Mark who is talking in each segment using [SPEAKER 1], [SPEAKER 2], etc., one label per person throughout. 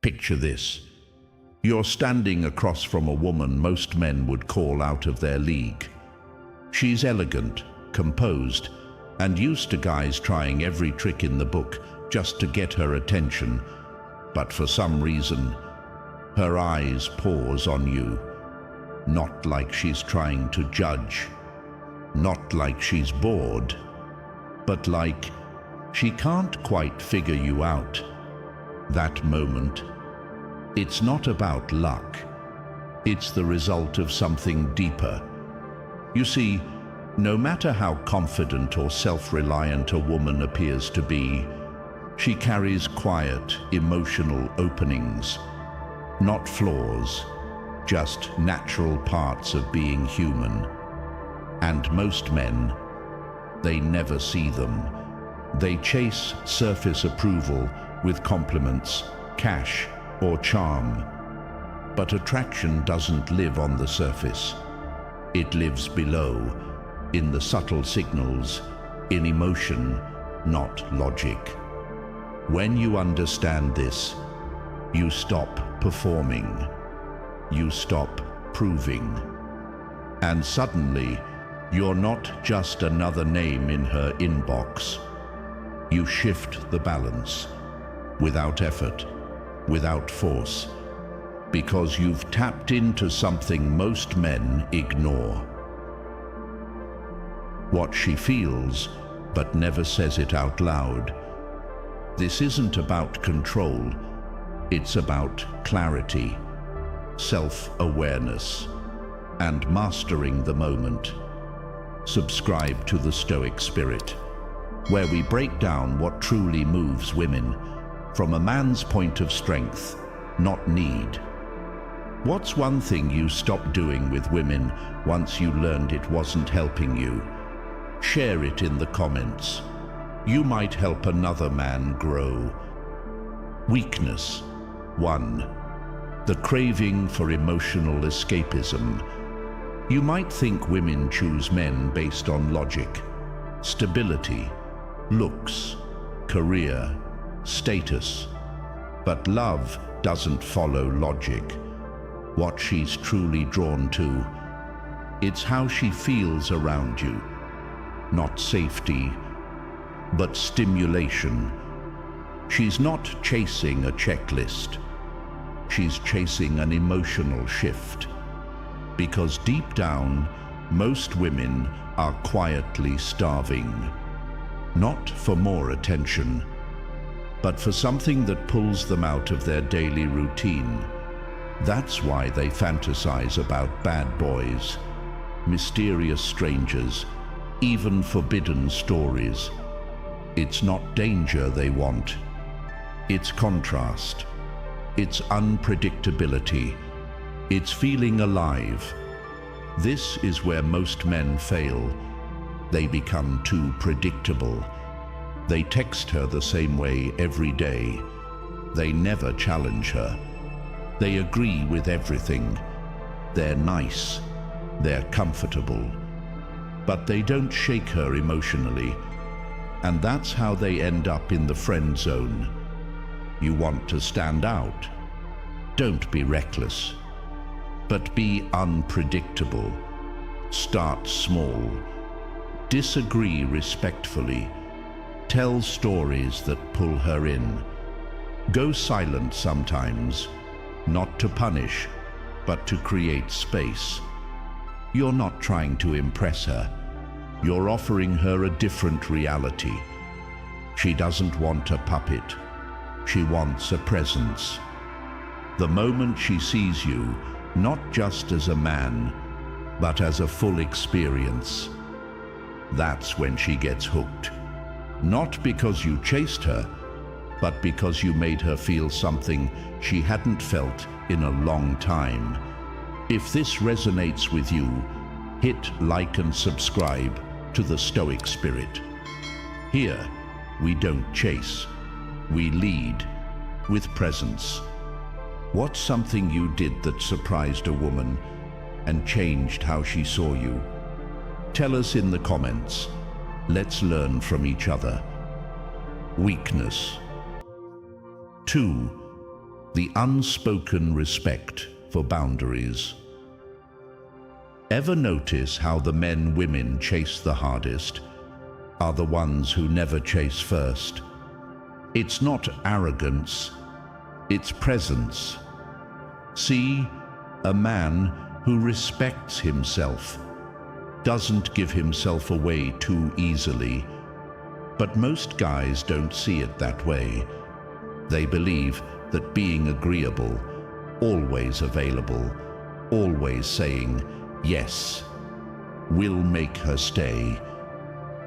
[SPEAKER 1] Picture this. You're standing across from a woman most men would call out of their league. She's elegant, composed, and used to guys trying every trick in the book just to get her attention. But for some reason, her eyes pause on you. Not like she's trying to judge, not like she's bored, but like she can't quite figure you out. That moment, it's not about luck. It's the result of something deeper. You see, no matter how confident or self-reliant a woman appears to be, she carries quiet, emotional openings, not flaws, just natural parts of being human. And most men, they never see them. They chase surface approval with compliments, cash, or charm. But attraction doesn't live on the surface. It lives below, in the subtle signals, in emotion, not logic. When you understand this, you stop performing. You stop proving. And suddenly, you're not just another name in her inbox. You shift the balance, without effort, without force, because you've tapped into something most men ignore. What she feels, but never says it out loud. This isn't about control, it's about clarity, self-awareness, and mastering the moment. Subscribe to the Stoic Spirit, where we break down what truly moves women from a man's point of strength, not need. What's one thing you stopped doing with women once you learned it wasn't helping you? Share it in the comments. You might help another man grow. Weakness 1. The craving for emotional escapism. You might think women choose men based on logic, stability, looks, career, status. But love doesn't follow logic. What she's truly drawn to, it's how she feels around you. Not safety, but stimulation. She's not chasing a checklist. She's chasing an emotional shift. Because deep down, most women are quietly starving. Not for more attention, but for something that pulls them out of their daily routine. That's why they fantasize about bad boys, mysterious strangers, even forbidden stories. It's not danger they want. It's contrast. It's unpredictability. It's feeling alive. This is where most men fail. They become too predictable. They text her the same way every day. They never challenge her. They agree with everything. They're nice. They're comfortable. But they don't shake her emotionally. And that's how they end up in the friend zone. You want to stand out? Don't be reckless. But be unpredictable. Start small. Disagree respectfully. Tell stories that pull her in. Go silent sometimes, not to punish, but to create space. You're not trying to impress her. You're offering her a different reality. She doesn't want a puppet. She wants a presence. The moment she sees you, not just as a man, but as a full experience, that's when she gets hooked. Not because you chased her, but because you made her feel something she hadn't felt in a long time. If this resonates with you, hit like and subscribe to the Stoic Spirit. Here, we don't chase, we lead with presence. What's something you did that surprised a woman and changed how she saw you? Tell us in the comments. Let's learn from each other. Weakness 2. the unspoken respect for boundaries. Ever notice how the men women chase the hardest are the ones who never chase first? It's not arrogance, it's presence. See, a man who respects himself doesn't give himself away too easily. But most guys don't see it that way. They believe that being agreeable, always available, always saying yes, will make her stay.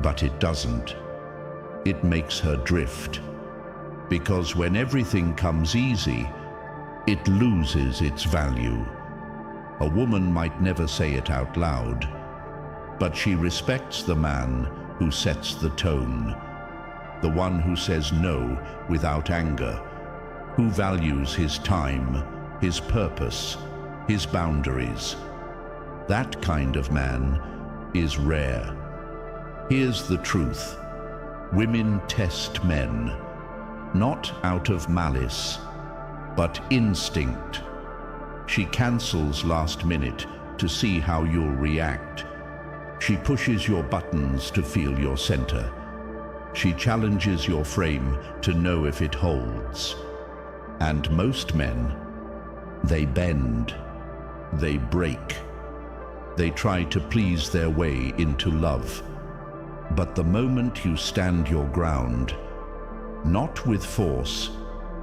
[SPEAKER 1] But it doesn't. It makes her drift. Because when everything comes easy, it loses its value. A woman might never say it out loud, but she respects the man who sets the tone, the one who says no without anger, who values his time, his purpose, his boundaries. That kind of man is rare. Here's the truth. Women test men, not out of malice, but instinct. She cancels last minute to see how you'll react. She pushes your buttons to feel your center. She challenges your frame to know if it holds. And most men, they bend, they break, they try to please their way into love. But the moment you stand your ground, not with force,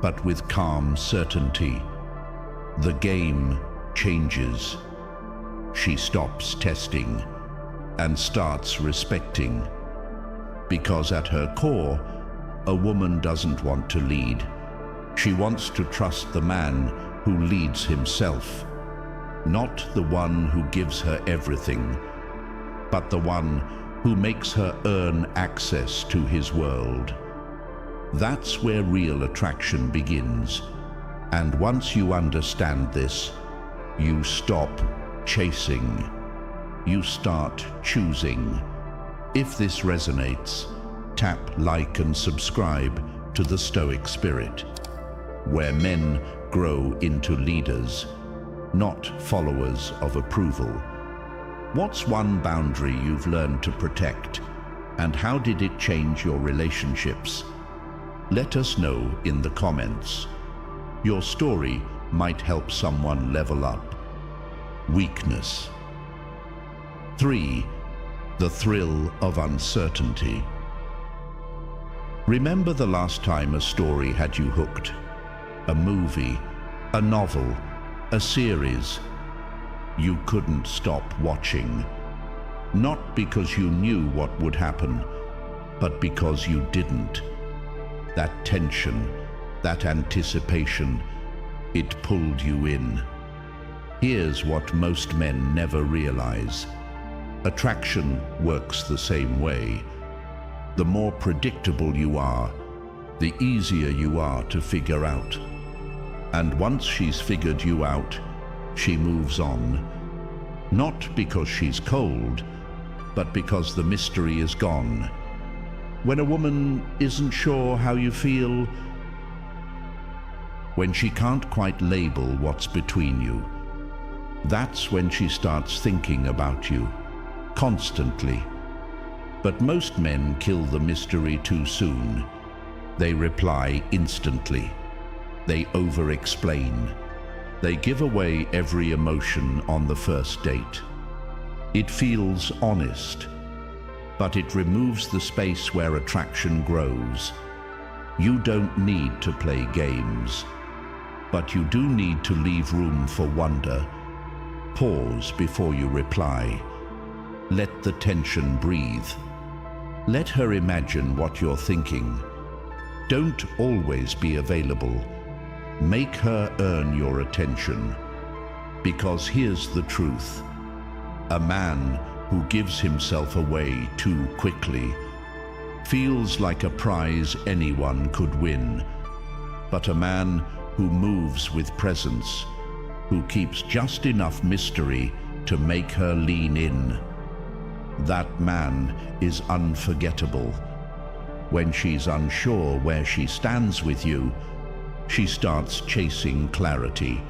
[SPEAKER 1] but with calm certainty, the game changes. She stops testing and starts respecting. Because at her core, a woman doesn't want to lead. She wants to trust the man who leads himself, not the one who gives her everything, but the one who makes her earn access to his world. That's where real attraction begins. And once you understand this, you stop chasing. You start choosing. If this resonates, tap like and subscribe to the Stoic Spirit, where men grow into leaders, not followers of approval. What's one boundary you've learned to protect, and how did it change your relationships? Let us know in the comments. Your story might help someone level up. Weakness. 3. The thrill of uncertainty. Remember the last time a story had you hooked? A movie, a novel, a series. You couldn't stop watching. Not because you knew what would happen, but because you didn't. That tension, that anticipation, it pulled you in. Here's what most men never realize. Attraction works the same way. The more predictable you are, the easier you are to figure out. And once she's figured you out, she moves on. Not because she's cold, but because the mystery is gone. When a woman isn't sure how you feel, when she can't quite label what's between you, that's when she starts thinking about you, constantly. But most men kill the mystery too soon. They reply instantly. They over-explain. They give away every emotion on the first date. It feels honest, but it removes the space where attraction grows. You don't need to play games, but you do need to leave room for wonder. Pause before you reply. Let the tension breathe. Let her imagine what you're thinking. Don't always be available. Make her earn your attention. Because here's the truth. A man who gives himself away too quickly feels like a prize anyone could win. But a man who moves with presence, who keeps just enough mystery to make her lean in, that man is unforgettable. When she's unsure where she stands with you, she starts chasing clarity.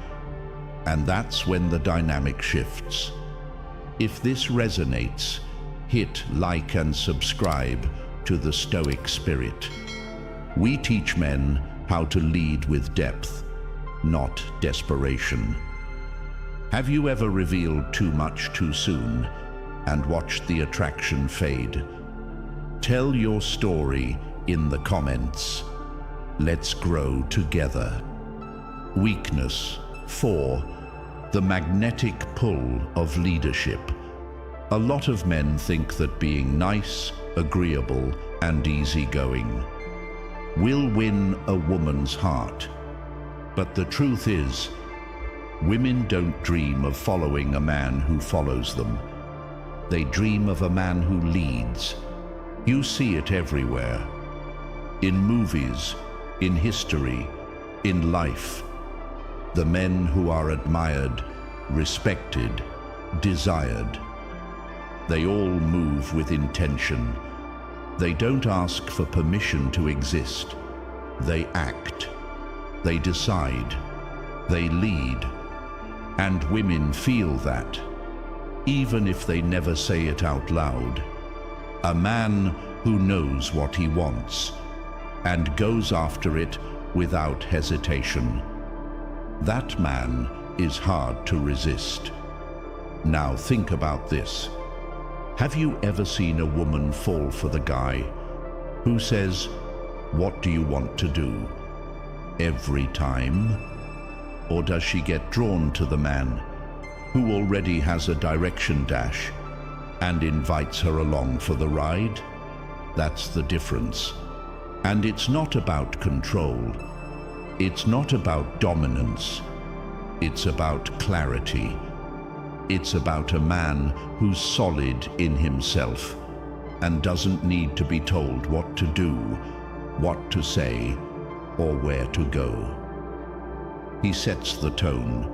[SPEAKER 1] And that's when the dynamic shifts. If this resonates, hit like and subscribe to the Stoic Spirit. We teach men how to lead with depth, not desperation. Have you ever revealed too much too soon and watched the attraction fade? Tell your story in the comments. Let's grow together. Weakness 4. The magnetic pull of leadership. A lot of men think that being nice, agreeable, and easygoing will win a woman's heart. But the truth is, women don't dream of following a man who follows them. They dream of a man who leads. You see it everywhere. In movies, in history, in life. The men who are admired, respected, desired. They all move with intention. They don't ask for permission to exist. They act. They decide. They lead. And women feel that, even if they never say it out loud. A man who knows what he wants and goes after it without hesitation. That man is hard to resist. Now think about this. Have you ever seen a woman fall for the guy who says, "What do you want to do?" every time? Or does she get drawn to the man who already has a direction dash and invites her along for the ride? That's the difference. And it's not about control. It's not about dominance. It's about clarity. It's about a man who's solid in himself and doesn't need to be told what to do, what to say, or where to go. He sets the tone.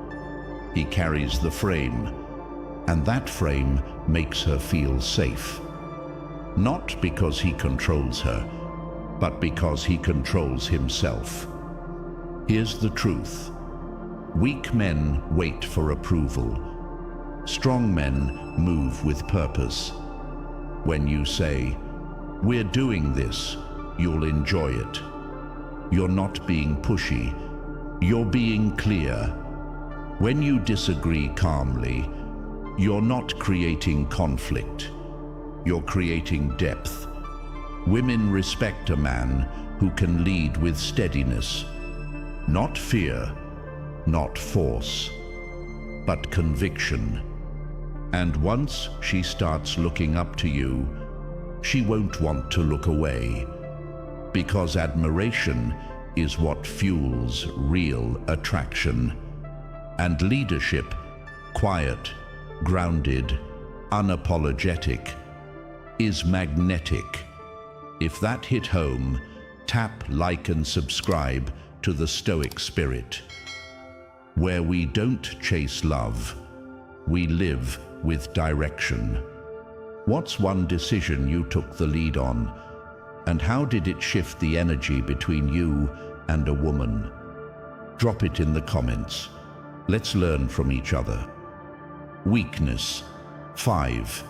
[SPEAKER 1] He carries the frame, and that frame makes her feel safe. Not because he controls her, but because he controls himself. Here's the truth. Weak men wait for approval. Strong men move with purpose. When you say, "We're doing this," you'll enjoy it. You're not being pushy. You're being clear. When you disagree calmly, you're not creating conflict. You're creating depth. Women respect a man who can lead with steadiness. Not fear, not force, but conviction. And once she starts looking up to you, she won't want to look away, because admiration is what fuels real attraction. And leadership, quiet, grounded, unapologetic, is magnetic. If that hit home, tap like and subscribe to the Stoic Spirit, where we don't chase love, we live with direction. What's one decision you took the lead on, and how did it shift the energy between you and a woman? Drop it in the comments. Let's learn from each other. Weakness 5.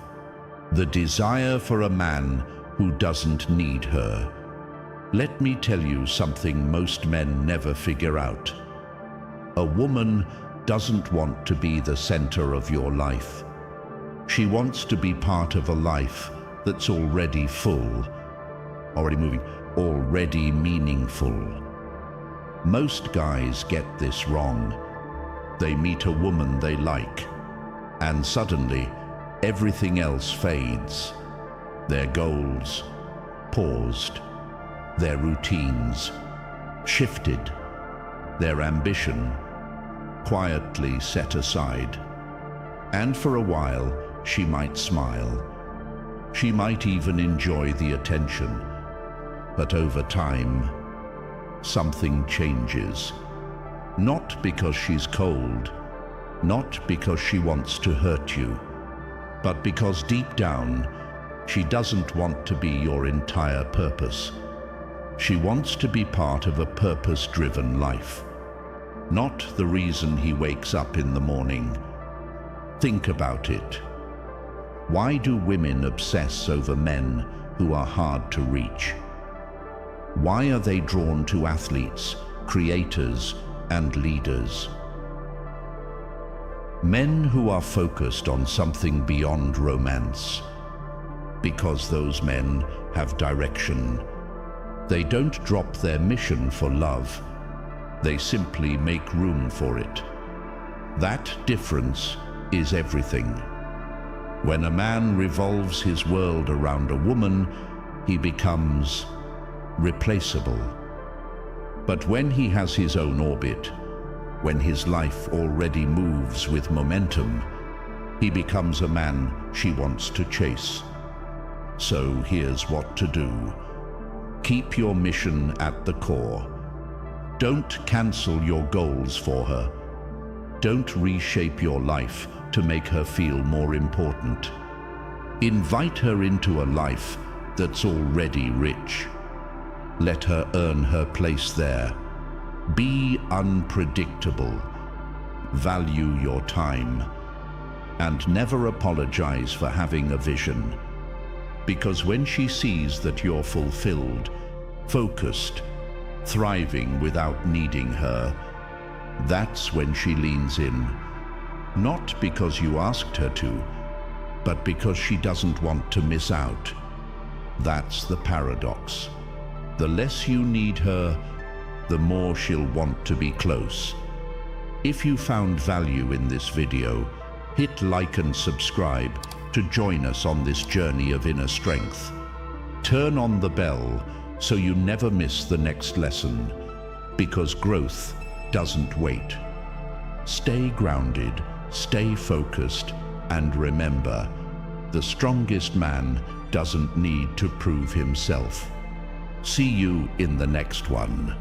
[SPEAKER 1] The desire for a man who doesn't need her. Let me tell you something most men never figure out. A woman doesn't want to be the center of your life. She wants to be part of a life that's already full, already moving, already meaningful. Most guys get this wrong. They meet a woman they like, and suddenly everything else fades. Their goals paused, their routines shifted, their ambition quietly set aside. And for a while, she might smile. She might even enjoy the attention. But over time, something changes. Not because she's cold, not because she wants to hurt you, but because deep down, she doesn't want to be your entire purpose. She wants to be part of a purpose-driven life, not the reason he wakes up in the morning. Think about it. Why do women obsess over men who are hard to reach? Why are they drawn to athletes, creators, and leaders? Men who are focused on something beyond romance, because those men have direction. They don't drop their mission for love. They simply make room for it. That difference is everything. When a man revolves his world around a woman, he becomes replaceable. But when he has his own orbit, when his life already moves with momentum, he becomes a man she wants to chase. So here's what to do. Keep your mission at the core. Don't cancel your goals for her. Don't reshape your life to make her feel more important. Invite her into a life that's already rich. Let her earn her place there. Be unpredictable. Value your time. And never apologize for having a vision. Because when she sees that you're fulfilled, focused, thriving without needing her, that's when she leans in. Not because you asked her to, but because she doesn't want to miss out. That's the paradox. The less you need her, the more she'll want to be close. If you found value in this video, hit like and subscribe to join us on this journey of inner strength. Turn on the bell so you never miss the next lesson, because growth doesn't wait. Stay grounded, stay focused, and remember, the strongest man doesn't need to prove himself. See you in the next one.